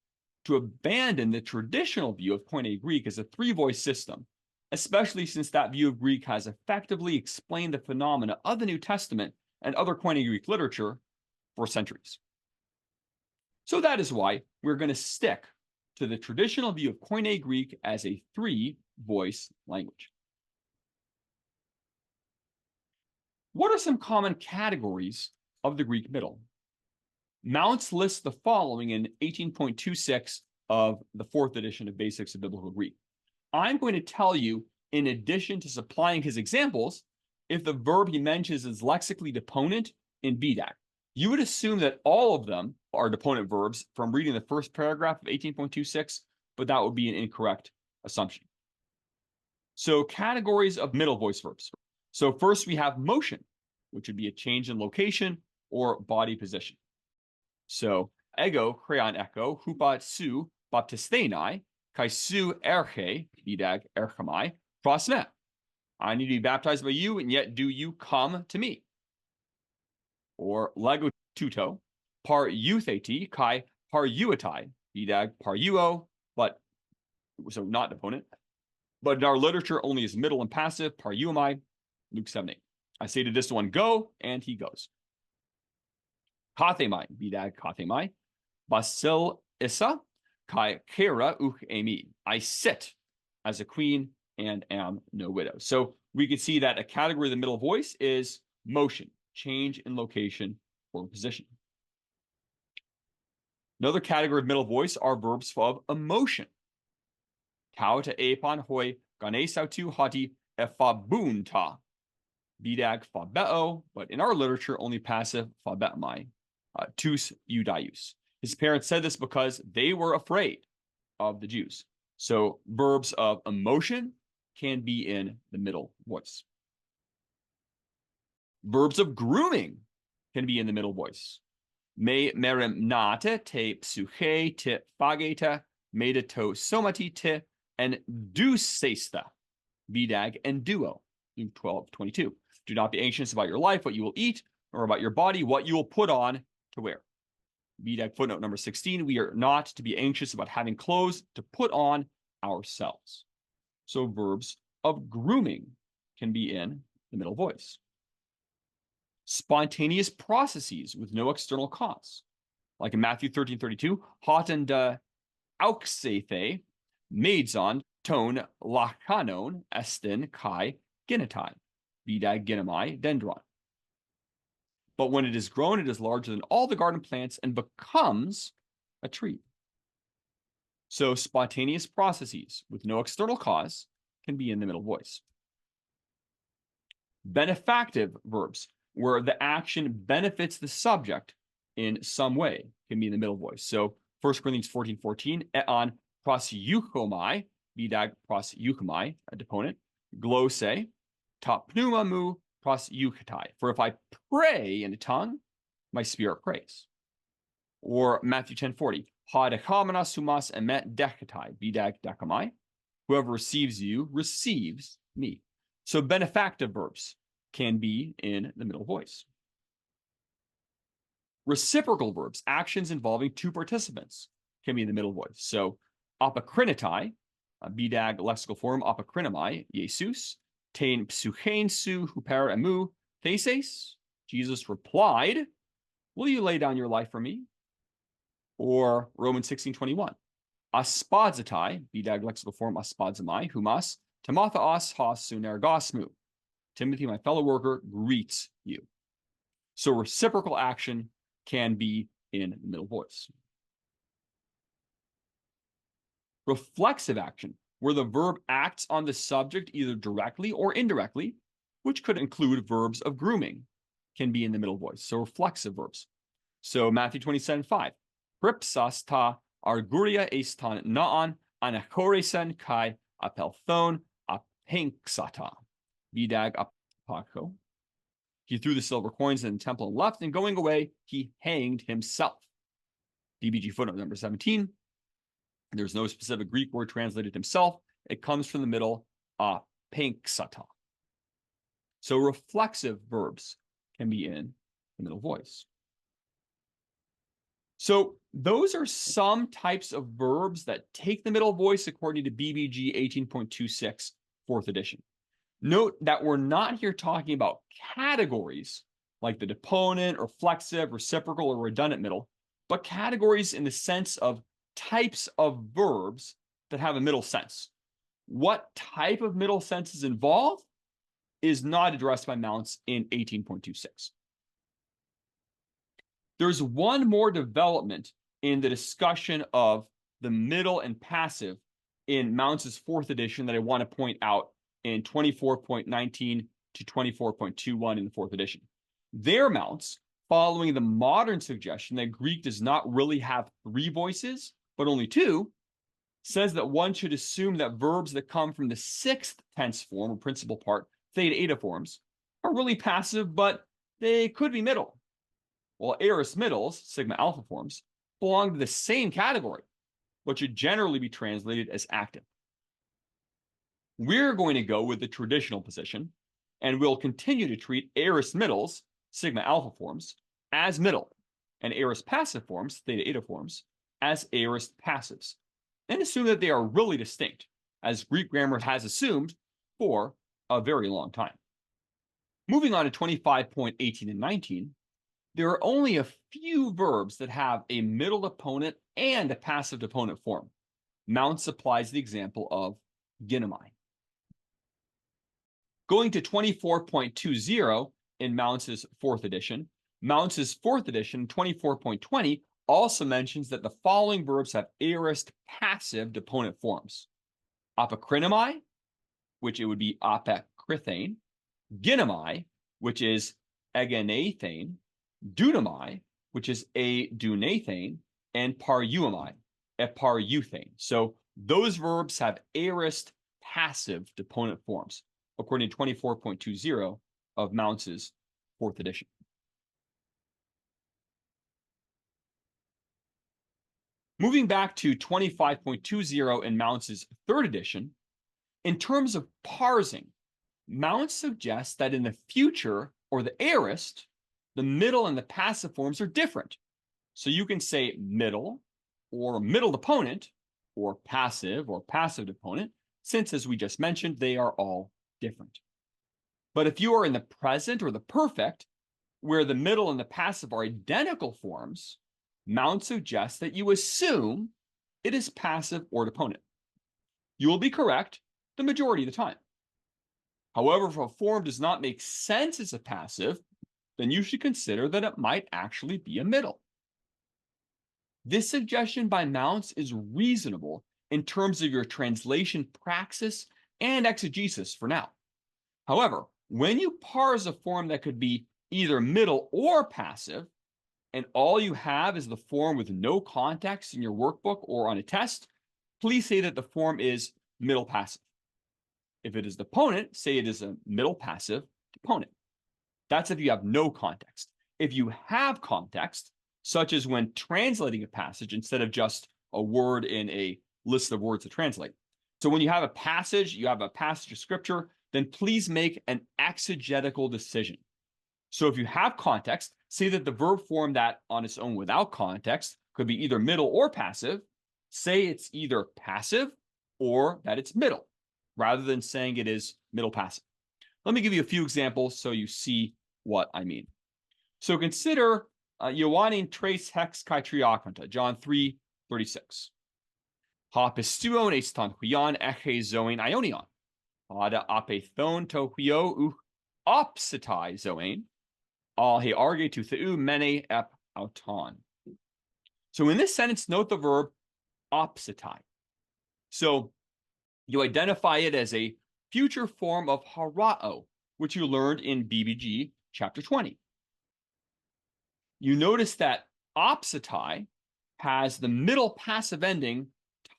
to abandon the traditional view of Koine Greek as a three-voice system, especially since that view of Greek has effectively explained the phenomena of the New Testament and other Koine Greek literature for centuries. So that is why we're going to stick to the traditional view of Koine Greek as a three-voice language. What are some common categories of the Greek middle? Mounce lists the following in 18.26 of the 4th edition of Basics of Biblical Greek. I'm going to tell you, in addition to supplying his examples, if the verb he mentions is lexically deponent in BDAC. You would assume that all of them are deponent verbs from reading the first paragraph of 18.26, but that would be an incorrect assumption. So categories of middle voice verbs. So first we have motion, which would be a change in location or body position. So ego, crayon echo, hupat su, baptistenai, kai su erche, bidag erchamai, prosme. I need to be baptized by you, and yet do you come to me? Or lego tuto, par eutheti, kai par euetai, bidag par euo, but so not deponent. But in our literature only is middle and passive, par euomai, Luke 7:8. I say to this one, go, and he goes. Kathemai, bidag kathemai, basil issa, kai kera uch emi. I sit as a queen and am no widow. So we can see that a category of the middle voice is motion, change in location or position. Another category of middle voice are verbs of emotion. Tau te epon hoi ganesautu hati efabunta. Bidag fabeo, but in our literature, only passive fabetmai. Tus Judaius. His parents said this because they were afraid of the Jews. So verbs of emotion can be in the middle voice. Verbs of grooming can be in the middle voice. Me meremnate te psuche te fageta meda to somati te and ducesta. Bidag and duo. Luke 12:22. Do not be anxious about your life, what you will eat, or about your body, what you will put on to wear. BDAG footnote number 16, we are not to be anxious about having clothes to put on ourselves. So verbs of grooming can be in the middle voice. Spontaneous processes with no external cause. Like in Matthew 13:32, hoten de auxethe, maidzon ton lachanon estin kai genetai, BDAG genemai dendron. But when it is grown, it is larger than all the garden plants and becomes a tree. So spontaneous processes with no external cause can be in the middle voice. Benefactive verbs, where the action benefits the subject in some way, can be in the middle voice. So 1 Corinthians 14:14, eon prosieuchomai, bidag prosieuchomai, a deponent, glose, ta pneuma mu prosieuchetai. For if I pray in a tongue, my spirit prays. Or Matthew 10:40, ha dechamana sumas emet dechetai, bidag dechamai. Whoever receives you receives me. So benefactive verbs can be in the middle voice. Reciprocal verbs, actions involving two participants, can be in the middle voice. So apokrinatai, bidag lexical form, apokrinamai, Jesus, tein psuchensu huper emu, theses. Jesus replied, will you lay down your life for me? Or Romans 16:21, aspadzatai, bidag lexical form, aspadzamai, humas, timotheos has sunergosmu. Timothy, my fellow worker, greets you. So reciprocal action can be in the middle voice. Reflexive action, where the verb acts on the subject either directly or indirectly, which could include verbs of grooming, can be in the middle voice. So reflexive verbs. So Matthew 27:5, pripsas ta arguria estan naan anachoresen kai apelthon apenksata, bidag apako. He threw the silver coins in the temple and left, and going away, he hanged himself. DBG footnote number 17. There's no specific Greek word translated himself. It comes from the middle, apenksata. So reflexive verbs can be in the middle voice. So those are some types of verbs that take the middle voice according to BBG 18.26, 4th edition. Note that we're not here talking about categories like the deponent, reflexive, reciprocal, or redundant middle, but categories in the sense of types of verbs that have a middle sense. What type of middle sense is involved is not addressed by Mounce in 18.26. There's one more development in the discussion of the middle and passive in Mounce's 4th edition that I want to point out in 24.19 to 24.21 in the 4th edition. Their Mounce, following the modern suggestion that Greek does not really have 3 voices, but only 2, says that one should assume that verbs that come from the 6th tense form or principal part, theta eta forms, are really passive, but they could be middle. While aorist middles, sigma alpha forms, belong to the same category, but should generally be translated as active. We're going to go with the traditional position, and we'll continue to treat aorist middles, sigma alpha forms, as middle, and aorist passive forms, theta eta forms, as aorist passives, and assume that they are really distinct, as Greek grammar has assumed for a very long time. Moving on to 25.18 and 19, there are only a few verbs that have a middle deponent and a passive deponent form. Mounce supplies the example of ginomai. Going to 24.20 in Mounce's 4th edition, Mounce's 4th edition, 24.20, also mentions that the following verbs have aorist passive deponent forms. Apokrinamai, which it would be apokrythane, ginomai, which is egenathane, dunamai, which is adunathane, and paruamai, eparuthane. So those verbs have aorist passive deponent forms, according to 24.20 of Mounce's 4th edition. Moving back to 25.20 in Mounce's 3rd edition, in terms of parsing, Mounce suggests that in the future, or the aorist, the middle and the passive forms are different. So you can say middle, or middle deponent, or passive deponent, since, as we just mentioned, they are all different. But if you are in the present or the perfect, where the middle and the passive are identical forms, Mounce suggests that you assume it is passive or deponent. You will be correct the majority of the time. However, if a form does not make sense as a passive, then you should consider that it might actually be a middle. This suggestion by Mounce is reasonable in terms of your translation praxis and exegesis for now. However, when you parse a form that could be either middle or passive, and all you have is the form with no context in your workbook or on a test, please say that the form is middle passive. If it is deponent, say it is a middle passive deponent. That's if you have no context. If you have context, such as when translating a passage instead of just a word in a list of words to translate. So when you have a passage of scripture, then please make an exegetical decision. So if you have context, say that the verb form that on its own without context could be either middle or passive. Say it's either passive or that it's middle, rather than saying it is middle passive. Let me give you a few examples so you see what I mean. So consider Ioannin tres hex kai triakonta, John 3:36. Ha pistuon estan huion eche zoin ionion. Ada apethon to huio u opsitai zoin. Al he arge to theu mene ep auton. So in this sentence, note the verb opsitai. So you identify it as a future form of harao, which you learned in BBG chapter 20. You notice that opsitai has the middle passive ending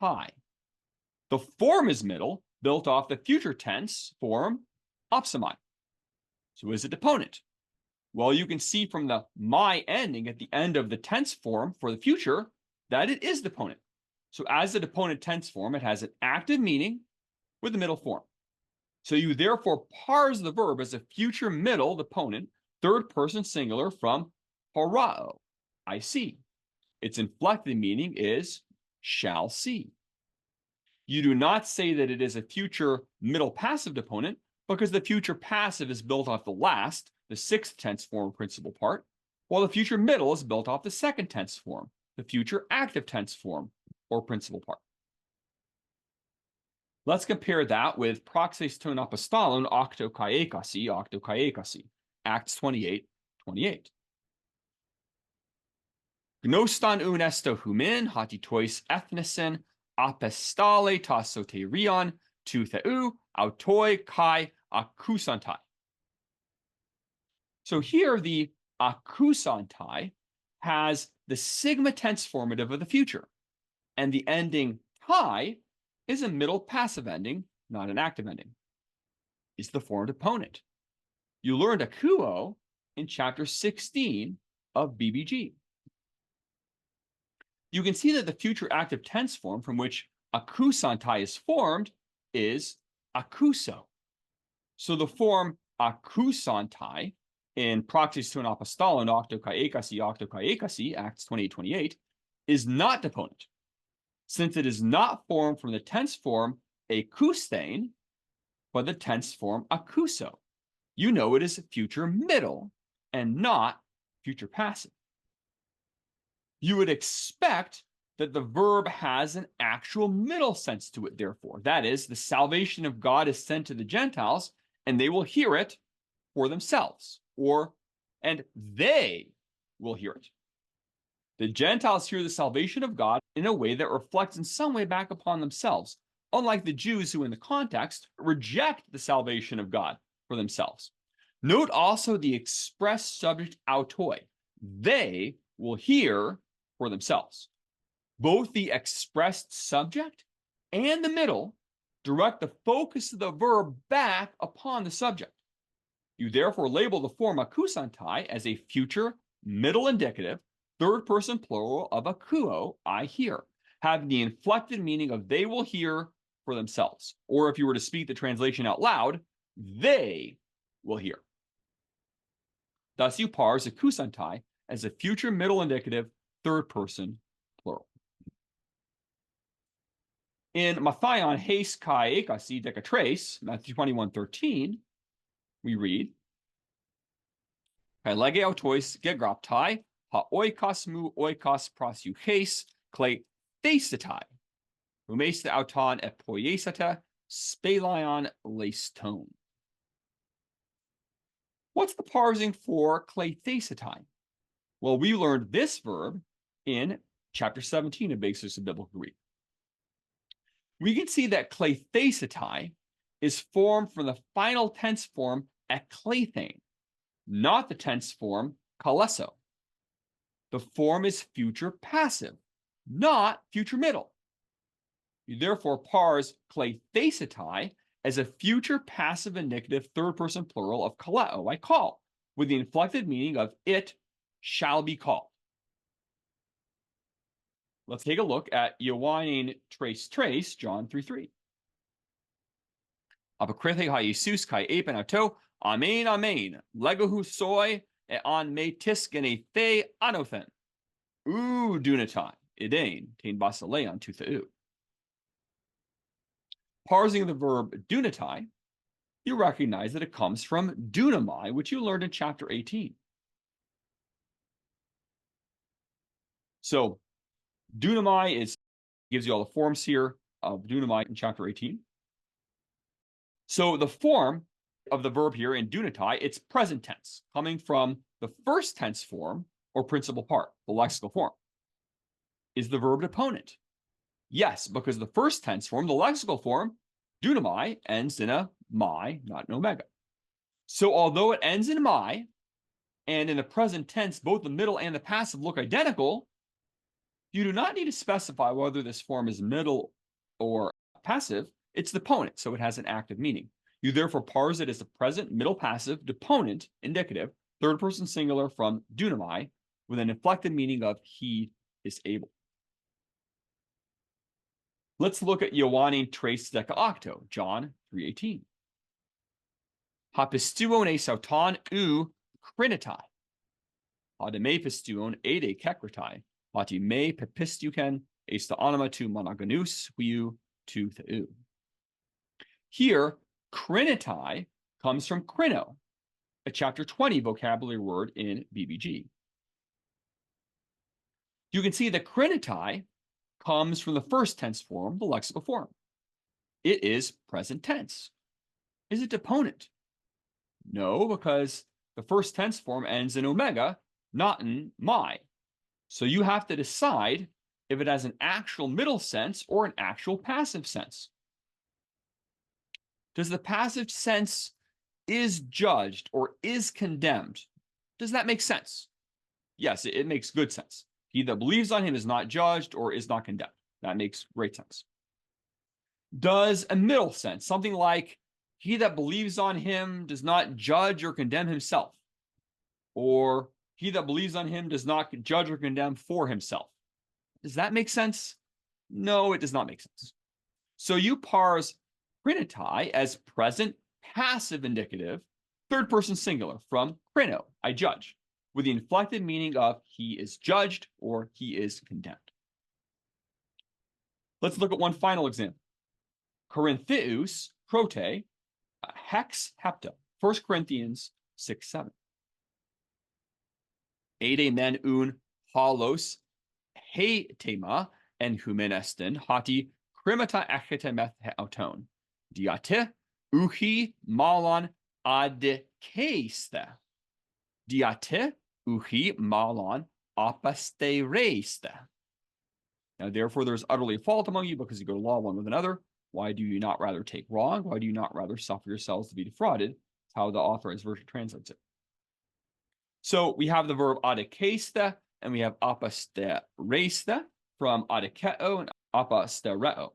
tai. The form is middle, built off the future tense form opsimai. So is it deponent? Well, you can see from the my ending at the end of the tense form for the future that it is deponent. So as the deponent tense form, it has an active meaning with the middle form. So you therefore parse the verb as a future middle deponent, third person singular from harao, I see. Its inflected meaning is shall see. You do not say that it is a future middle passive deponent because the future passive is built off the last, the sixth tense form principal part, while the future middle is built off the second tense form, the future active tense form or principal part. Let's compare that with praxis ton apostolon octo kaikasi, Acts 28:28. Gnoston unesto humin hatitois ethnisen apostale ta soterion tu theu autoi kai akusantai. So here the akusantai has the sigma tense formative of the future, and the ending tai is a middle passive ending, not an active ending. It's the form deponent. You learned akuo in chapter 16 of BBG. You can see that the future active tense form from which akusantai is formed is akuso. So the form akusantai in praxis ton apostolon octo kai ekasi, Acts 28:28, is not deponent, since it is not formed from the tense form akusthein, but the tense form akuso. You know it is future middle and not future passive. You would expect that the verb has an actual middle sense to it, therefore. That is, the salvation of God is sent to the Gentiles, and they will hear it for themselves, and they will hear it. The Gentiles hear the salvation of God in a way that reflects in some way back upon themselves, unlike the Jews who, in the context, reject the salvation of God for themselves. Note also the express subject autoi. They will hear for themselves. Both the expressed subject and the middle direct the focus of the verb back upon the subject. You therefore label the form akusantai as a future middle indicative, third person plural of akuo, I hear, having the inflected meaning of they will hear for themselves. Or if you were to speak the translation out loud, they will hear. Thus you parse akusantai as a future middle indicative, third person plural. In Matthaion heis kai ekasi decatrace, Matthew 21:13, we read, kai lege autois gegraptai, ha oikos mu oikos prasuches clay thesitai, humesta auton epoiesata spelion leiston. What's the parsing for clay thesitai? Well, we learned this verb in chapter 17 of Basics of Biblical Greek. We can see that kleithesitai is formed from the final tense form eklethein, not the tense form kaleso. The form is future passive, not future middle. You therefore parse klethesetai as a future passive indicative third person plural of kaleo, I call, with the inflected meaning of it shall be called. Let's take a look at Iowanin trace, John 3:3. Apokrithe ha Jesus kai epen ato, amen, amen, legohu soi, e on me tiskene the anothen. Dunatai, idain, tain basileon to theou. Parsing the verb dunatai, you recognize that it comes from dunamai, which you learned in chapter 18. So dunamai gives you all the forms here of dunamai in chapter 18. So the form of the verb here in dunatai, it's present tense, coming from the first tense form or principal part, the lexical form. Is the verb deponent? Yes, because the first tense form, the lexical form, dunamai, ends in a mai, not an omega. So although it ends in mai, and in the present tense, both the middle and the passive look identical, you do not need to specify whether this form is middle or passive. It's deponent, so it has an active meaning. You therefore parse it as a present, middle, passive, deponent, indicative, third person singular from dunamai, with an inflected meaning of he is able. Let's look at Iowanin trace deca octo, John 3:18. Hapistuon e sauton u krinitai. Hade me pistuon ede kekratai. Hati me pepistuken esta anima tu monogonus huiu tu theou. Here, krinitai comes from krino, a chapter 20 vocabulary word in BBG. You can see that krinitai comes from the first tense form, the lexical form. It is present tense. Is it deponent? No, because the first tense form ends in omega, not in mai. So you have to decide if it has an actual middle sense or an actual passive sense. Does the passive sense is judged or is condemned? Does that make sense? Yes, it makes good sense. He that believes on him is not judged or is not condemned. That makes great sense. Does a middle sense, something like he that believes on him does not judge or condemn himself, or he that believes on him does not judge or condemn for himself. Does that make sense? No, it does not make sense. So you parse krinitai as present passive indicative, third person singular from krino, I judge, with the inflected meaning of he is judged or he is condemned. Let's look at one final example. Corinthius prote hex hepta, 1 Corinthians 6:7. Ede men un halos he tema en humenestin hati krimata echetemeth auton. Diate uhi malon adkeiste. Diate uhi malon apastereiste. Now, therefore, there's utterly a fault among you because you go to law one with another. Why do you not rather take wrong? Why do you not rather suffer yourselves to be defrauded? That's how the authorized version translates it. So we have the verb adikeiste and we have apastereiste from adikeo and apastereo.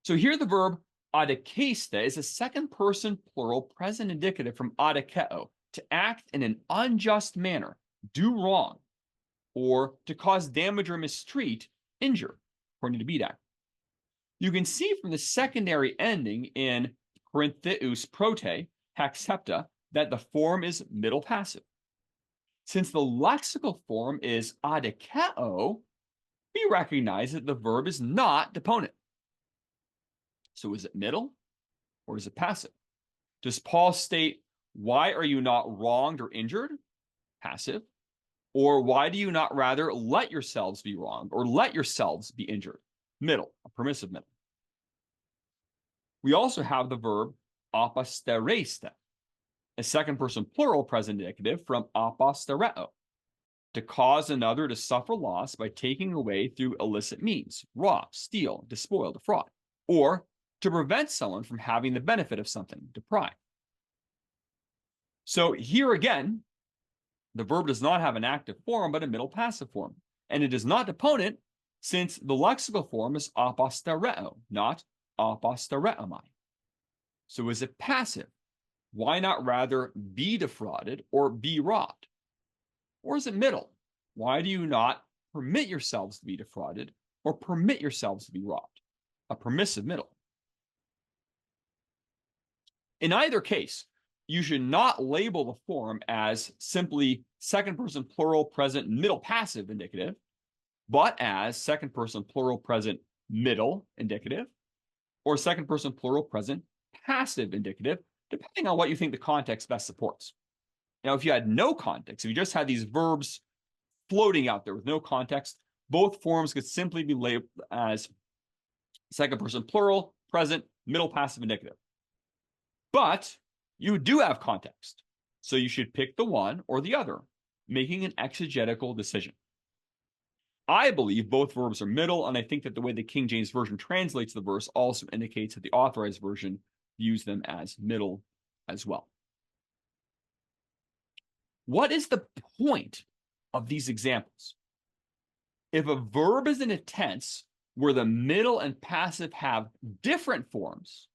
So here the verb adikeiste is a second person plural present indicative from adikeo, to act in an unjust manner, do wrong, or to cause damage or mistreat, injure, according to BDAC. You can see from the secondary ending in Corinthius prote, hex hepta, that the form is middle passive. Since the lexical form is adikeo, we recognize that the verb is not deponent. So is it middle or is it passive? Does Paul state, why are you not wronged or injured? Passive. Or why do you not rather let yourselves be wronged or let yourselves be injured? Middle, a permissive middle. We also have the verb apastereiste, a second person plural present indicative from apastereo, to cause another to suffer loss by taking away through illicit means, rob, steal, despoil, defraud, or to prevent someone from having the benefit of something, deprive. So here again, the verb does not have an active form, but a middle passive form. And it is not deponent since the lexical form is apostereo, not apostereomai. So is it passive? Why not rather be defrauded or be robbed? Or is it middle? Why do you not permit yourselves to be defrauded or permit yourselves to be robbed? A permissive middle. In either case, you should not label the form as simply second person plural present middle passive indicative, but as second person plural present middle indicative, or second person plural present passive indicative, depending on what you think the context best supports. Now, if you had no context, if you just had these verbs floating out there with no context, both forms could simply be labeled as second person plural present middle passive indicative. But you do have context, so you should pick the one or the other, making an exegetical decision. I believe both verbs are middle, and I think that the way the King James Version translates the verse also indicates that the Authorized Version views them as middle as well. What is the point of these examples? If a verb is in a tense where the middle and passive have different forms,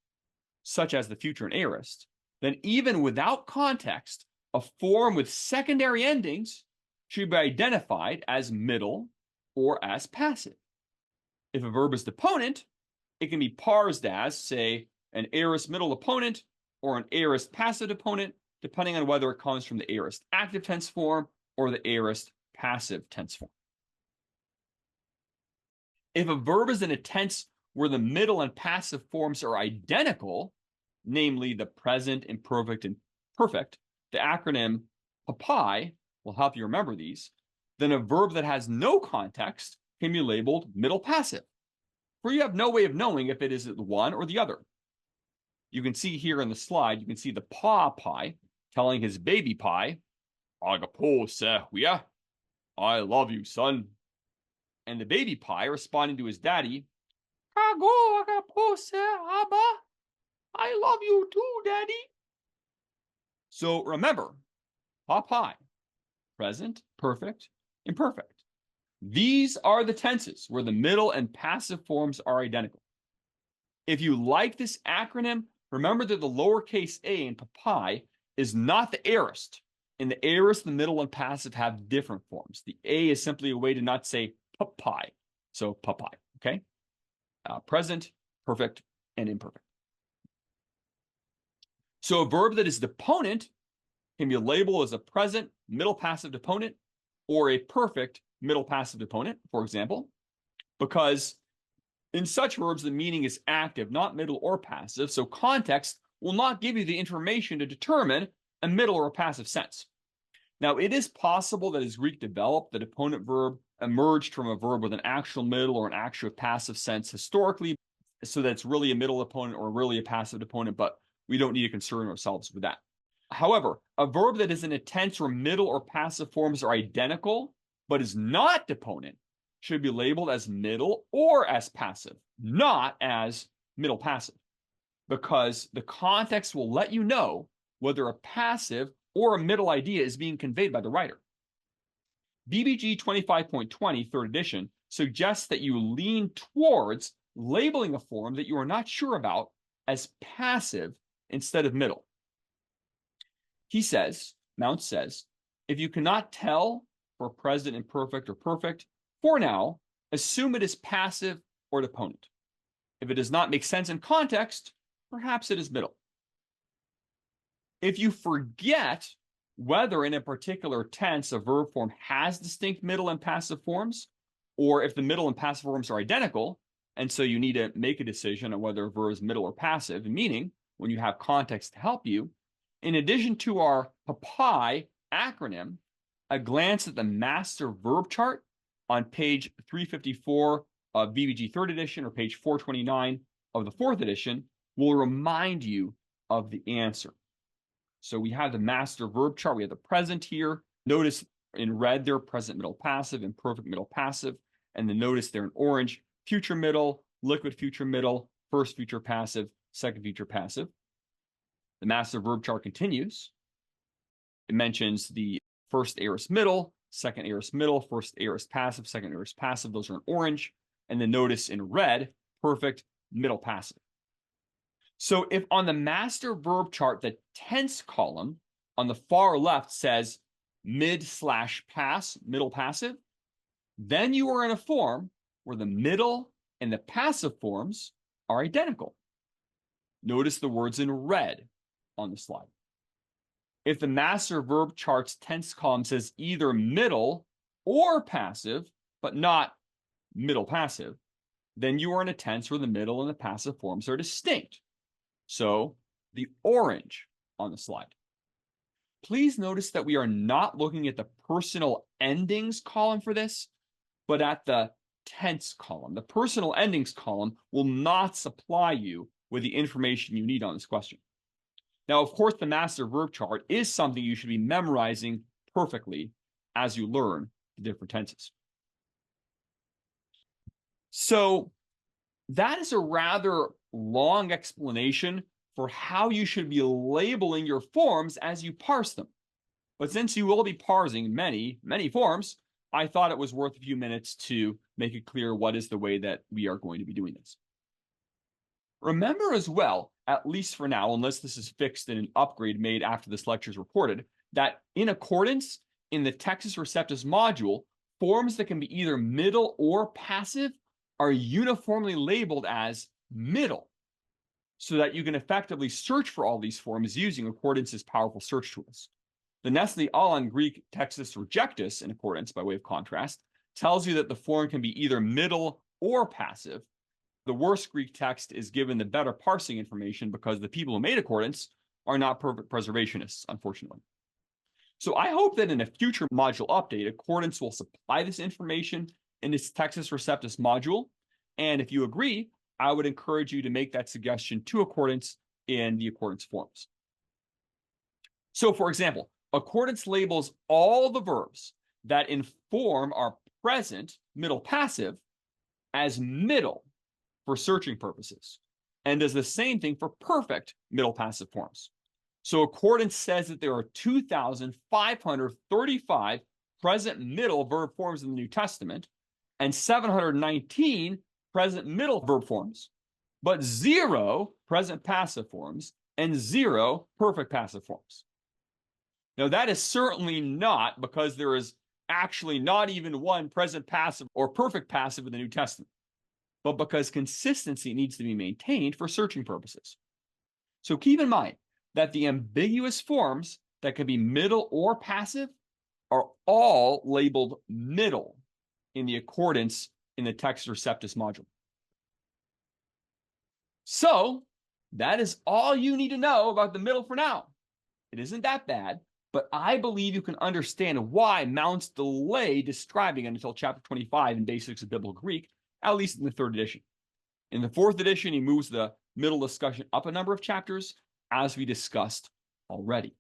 such as the future and aorist, then even without context, a form with secondary endings should be identified as middle or as passive. If a verb is deponent, it can be parsed as, say, an aorist middle deponent or an aorist passive deponent, depending on whether it comes from the aorist active tense form or the aorist passive tense form. If a verb is in a tense where the middle and passive forms are identical, namely the present, imperfect, and perfect, the acronym PAPI will help you remember these, then a verb that has no context can be labeled middle passive, for you have no way of knowing if it is the one or the other. You can see here in the slide, you can see the PAPI telling his baby pie, Agapo sehuia, I love you, son. And the baby pie responding to his daddy, Kago agapo se aba, I love you too, daddy. So remember, papai, present, perfect, imperfect. These are the tenses where the middle and passive forms are identical. If you like this acronym, remember that the lowercase a in papai is not the aorist. In the aorist, the middle and passive have different forms. The a is simply a way to not say papai. So papai, okay? Present, perfect, and imperfect. So a verb that is deponent can be labeled as a present middle passive deponent or a perfect middle passive deponent, for example, because in such verbs, the meaning is active, not middle or passive. So context will not give you the information to determine a middle or a passive sense. Now, it is possible that as Greek developed, the deponent verb emerged from a verb with an actual middle or an actual passive sense historically, so that it's really a middle deponent or really a passive deponent, but we don't need to concern ourselves with that. However, a verb that is in a tense where middle or passive forms are identical, but is not deponent, should be labeled as middle or as passive, not as middle passive, because the context will let you know whether a passive or a middle idea is being conveyed by the writer. BBG 25.20, third edition, suggests that you lean towards labeling a form that you are not sure about as passive instead of middle. He says, Mounce says, if you cannot tell for present, imperfect, or perfect, for now, assume it is passive or deponent. If it does not make sense in context, perhaps it is middle. If you forget whether in a particular tense a verb form has distinct middle and passive forms, or if the middle and passive forms are identical, and so you need to make a decision on whether a verb is middle or passive, meaning when you have context to help you, in addition to our PAPI acronym, a glance at the master verb chart on page 354 of BBG 3rd edition or page 429 of the 4th edition will remind you of the answer. So we have the master verb chart. We have the present here. Notice in red there, present middle passive, imperfect middle passive. And then notice there in orange, future middle, liquid future middle, first future passive, second future passive. The master verb chart continues. It mentions the first aorist middle, second aorist middle, first aorist passive, second aorist passive. Those are in orange. And then notice in red, perfect, middle passive. So if on the master verb chart, the tense column on the far left says mid/pass, middle passive, then you are in a form where the middle and the passive forms are identical. Notice the words in red on the slide. If the master verb chart's tense column says either middle or passive, but not middle passive, then you are in a tense where the middle and the passive forms are distinct. So the orange on the slide. Please notice that we are not looking at the personal endings column for this, but at the tense column. The personal endings column will not supply you with the information you need on this question. Now, of course, the master verb chart is something you should be memorizing perfectly as you learn the different tenses. So that is a rather long explanation for how you should be labeling your forms as you parse them. But since you will be parsing many, many forms, I thought it was worth a few minutes to make it clear what is the way that we are going to be doing this. Remember as well, at least for now, unless this is fixed in an upgrade made after this lecture is recorded, that in accordance in the Textus Receptus module, forms that can be either middle or passive are uniformly labeled as middle, so that you can effectively search for all these forms using Accordance's powerful search tools. The Nestle Aland Greek Textus Rejectus, in Accordance, by way of contrast, tells you that the form can be either middle or passive. The worse Greek text is given the better parsing information because the people who made Accordance are not perfect preservationists, unfortunately. So I hope that in a future module update, Accordance will supply this information in its Textus Receptus module. And if you agree, I would encourage you to make that suggestion to Accordance in the Accordance forums. So for example, Accordance labels all the verbs that in form are present, middle passive, as middle for searching purposes, and does the same thing for perfect middle passive forms. So Accordance says that there are 2,535 present middle verb forms in the New Testament and 719 present middle verb forms, but 0 present passive forms and 0 perfect passive forms. Now, that is certainly not because there is actually not even one present passive or perfect passive in the New Testament, but because consistency needs to be maintained for searching purposes. So keep in mind that the ambiguous forms that can be middle or passive are all labeled middle in the Accordance in the Textus Receptus module. So that is all you need to know about the middle for now. It isn't that bad, but I believe you can understand why Mounce delayed describing it until chapter 25 in Basics of Biblical Greek, at least in the 3rd edition. In the 4th edition, he moves the middle discussion up a number of chapters, as we discussed already.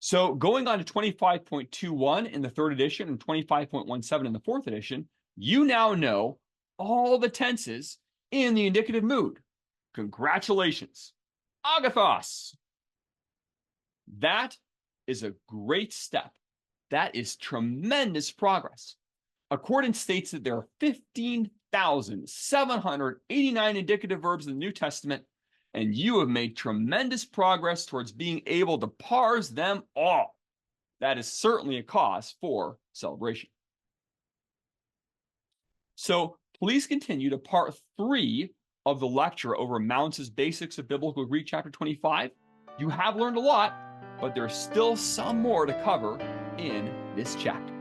So going on to 25.21 in the 3rd edition and 25.17 in the 4th edition, you now know all the tenses in the indicative mood. Congratulations. Agathos. That is a great step. That is tremendous progress. Accordance states that there are 15,789 indicative verbs in the New Testament, and you have made tremendous progress towards being able to parse them all. That is certainly a cause for celebration. So please continue to part 3 of the lecture over Mounce's Basics of Biblical Greek, chapter 25. You have learned a lot, but there's still some more to cover in this chapter.